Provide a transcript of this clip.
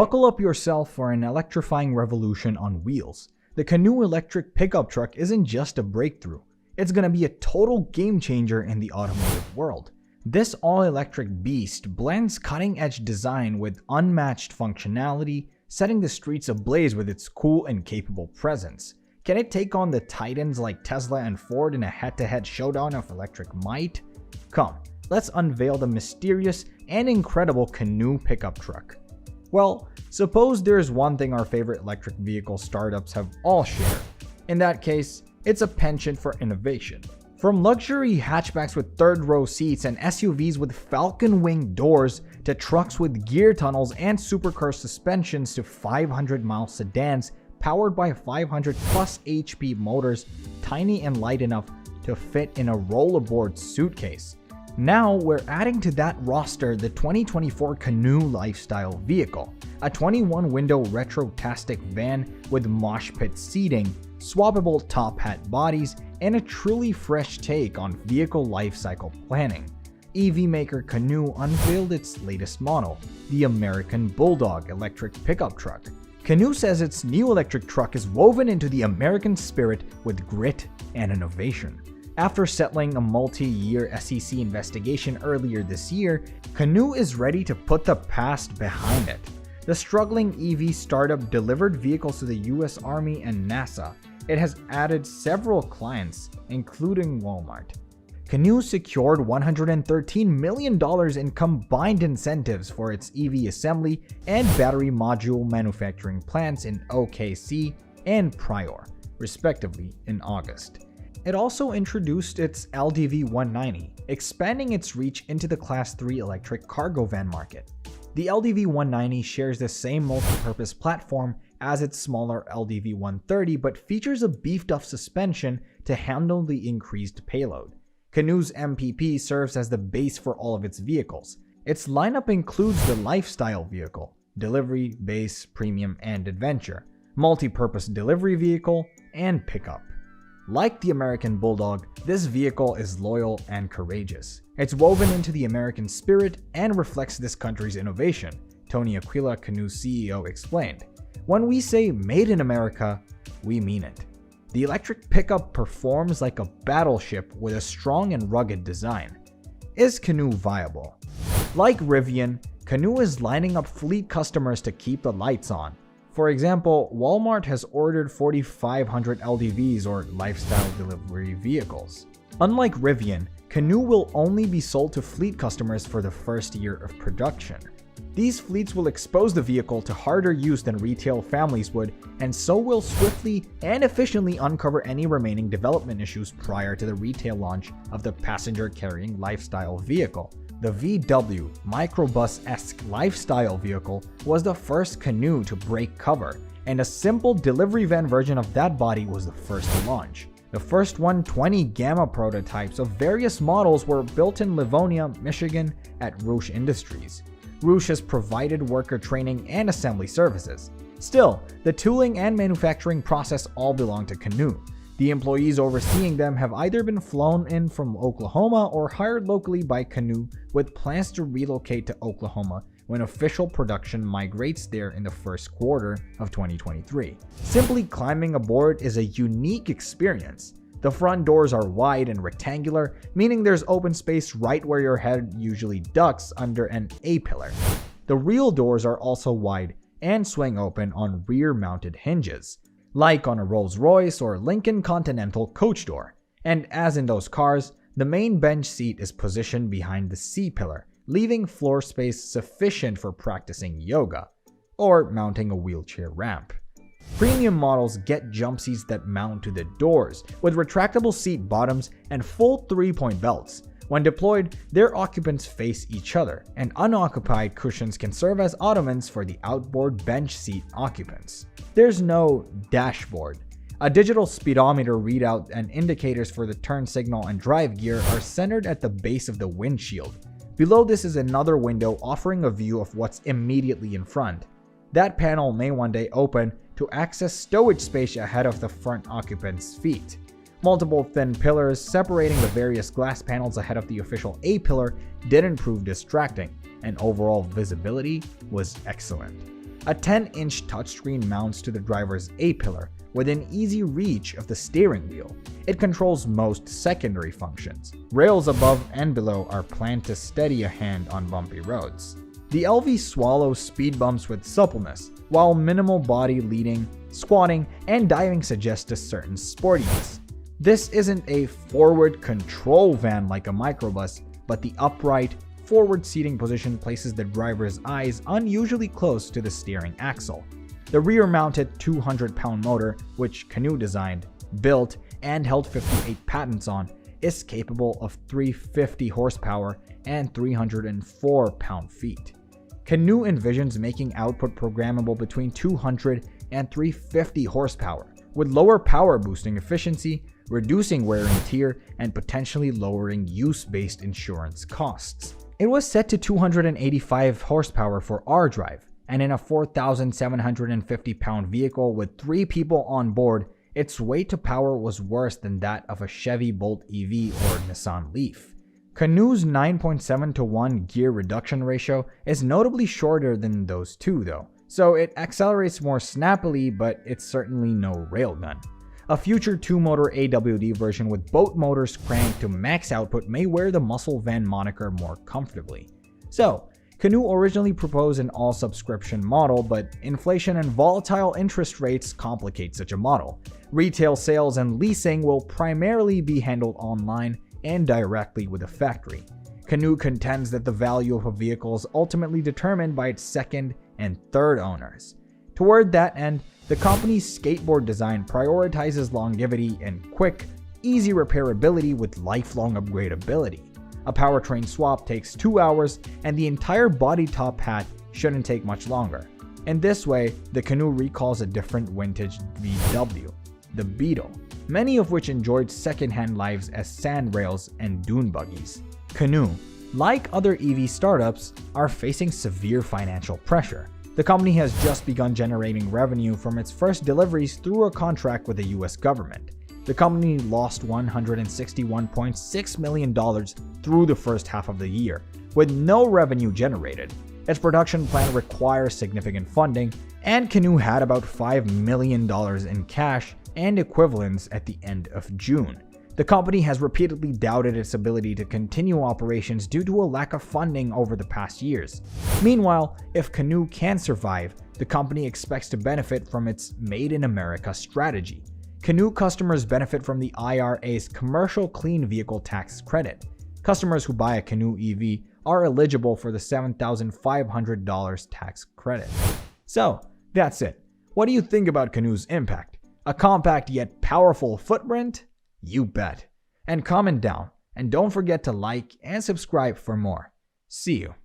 Buckle up yourself for an electrifying revolution on wheels. The Canoo electric pickup truck isn't just a breakthrough, it's gonna be a total game changer in the automotive world. This all-electric beast blends cutting-edge design with unmatched functionality, setting the streets ablaze with its cool and capable presence. Can it take on the titans like Tesla and Ford in a head-to-head showdown of electric might? Come, let's unveil the mysterious and incredible Canoo pickup truck. Well, suppose there's one thing our favorite electric vehicle startups have all shared. In that case, it's a penchant for innovation. From luxury hatchbacks with third-row seats and SUVs with falcon-wing doors to trucks with gear tunnels and supercar suspensions to 500-mile sedans powered by 500-plus HP motors, tiny and light enough to fit in a rollerboard suitcase. Now we're adding to that roster the 2024 Canoo lifestyle vehicle, a 21-window retro-tastic van with mosh pit seating, swappable top hat bodies, and a truly fresh take on vehicle lifecycle planning. EV maker Canoo unveiled its latest model, the American Bulldog electric pickup truck. Canoo says its new electric truck is woven into the American spirit with grit and innovation. After settling a multi-year SEC investigation earlier this year, Canoo is ready to put the past behind it. The struggling EV startup delivered vehicles to the US Army and NASA. It has added several clients, including Walmart. Canoo secured $113 million in combined incentives for its EV assembly and battery module manufacturing plants in OKC and Pryor, respectively, in August. It also introduced its LDV 190, expanding its reach into the Class 3 electric cargo van market. The LDV 190 shares the same multi-purpose platform as its smaller LDV 130 but features a beefed-up suspension to handle the increased payload. Canoo's MPP serves as the base for all of its vehicles. Its lineup includes the lifestyle vehicle, delivery, base, premium, and adventure, multi-purpose delivery vehicle, and pickup. Like the American Bulldog, this vehicle is loyal and courageous. It's woven into the American spirit and reflects this country's innovation, Tony Aquila, Canoo's CEO, explained. When we say made in America, we mean it. The electric pickup performs like a battleship with a strong and rugged design. Is Canoo viable? Like Rivian, Canoo is lining up fleet customers to keep the lights on. For example, Walmart has ordered 4,500 LDVs or lifestyle delivery vehicles. Unlike Rivian, Canoo will only be sold to fleet customers for the first year of production. These fleets will expose the vehicle to harder use than retail families would, and so will swiftly and efficiently uncover any remaining development issues prior to the retail launch of the passenger-carrying lifestyle vehicle. The VW microbus-esque lifestyle vehicle was the first Canoo to break cover, and a simple delivery van version of that body was the first to launch. The first 120 Gamma prototypes of various models were built in Livonia, Michigan at Roush Industries. Roush has provided worker training and assembly services. Still, the tooling and manufacturing process all belong to Canoo. The employees overseeing them have either been flown in from Oklahoma or hired locally by Canoo, with plans to relocate to Oklahoma when official production migrates there in the first quarter of 2023. Simply climbing aboard is a unique experience. The front doors are wide and rectangular, meaning there's open space right where your head usually ducks under an A-pillar. The rear doors are also wide and swing open on rear-mounted hinges, like on a Rolls-Royce or Lincoln Continental coach door. And as in those cars, the main bench seat is positioned behind the C-pillar, leaving floor space sufficient for practicing yoga or mounting a wheelchair ramp. Premium models get jump seats that mount to the doors, with retractable seat bottoms and full 3-point belts. When deployed, their occupants face each other, and unoccupied cushions can serve as ottomans for the outboard bench seat occupants. There's no dashboard. A digital speedometer readout and indicators for the turn signal and drive gear are centered at the base of the windshield. Below this is another window offering a view of what's immediately in front. That panel may one day open to access stowage space ahead of the front occupant's feet. Multiple thin pillars separating the various glass panels ahead of the official A-pillar didn't prove distracting, and overall visibility was excellent. A 10-inch touchscreen mounts to the driver's A-pillar within easy reach of the steering wheel. It controls most secondary functions. Rails above and below are planned to steady a hand on bumpy roads. The LV swallows speed bumps with suppleness, while minimal body leaning, squatting, and diving suggest a certain sportiness. This isn't a forward control van like a microbus, but the upright, forward seating position places the driver's eyes unusually close to the steering axle. The rear-mounted 200-pound motor, which Canoo designed, built, and held 58 patents on, is capable of 350 horsepower and 304 pound-feet. Canoo envisions making output programmable between 200 and 350 horsepower, with lower power boosting efficiency, reducing wear and tear, and potentially lowering use-based insurance costs. It was set to 285 horsepower for R-Drive, and in a 4,750-pound vehicle with 3 people on board, its weight to power was worse than that of a Chevy Bolt EV or Nissan Leaf. Canoo's 9.7:1 gear reduction ratio is notably shorter than those two though, so it accelerates more snappily, but it's certainly no railgun. A future 2-motor AWD version with both motors cranked to max output may wear the muscle van moniker more comfortably. So, Canoo originally proposed an all-subscription model, but inflation and volatile interest rates complicate such a model. Retail sales and leasing will primarily be handled online and directly with the factory. Canoo contends that the value of a vehicle is ultimately determined by its second and third owners. Toward that end, the company's skateboard design prioritizes longevity and quick, easy repairability with lifelong upgradability. A powertrain swap takes 2 hours, and the entire body top hat shouldn't take much longer. In this way, the Canoo recalls a different vintage VW, the Beetle, many of which enjoyed second-hand lives as sand rails and dune buggies. Canoo, like other EV startups, are facing severe financial pressure. The company has just begun generating revenue from its first deliveries through a contract with the US government. The company lost $161.6 million through the first half of the year, with no revenue generated. Its production plan requires significant funding, and Canoo had about $5 million in cash and equivalents at the end of June. The company has repeatedly doubted its ability to continue operations due to a lack of funding over the past years. Meanwhile, if Canoo can survive, the company expects to benefit from its Made in America strategy. Canoo customers benefit from the IRA's Commercial Clean Vehicle Tax Credit. Customers who buy a Canoo EV are eligible for the $7,500 tax credit. So, that's it. What do you think about Canoo's impact? A compact yet powerful footprint? You bet. And comment down. And don't forget to like and subscribe for more. See you.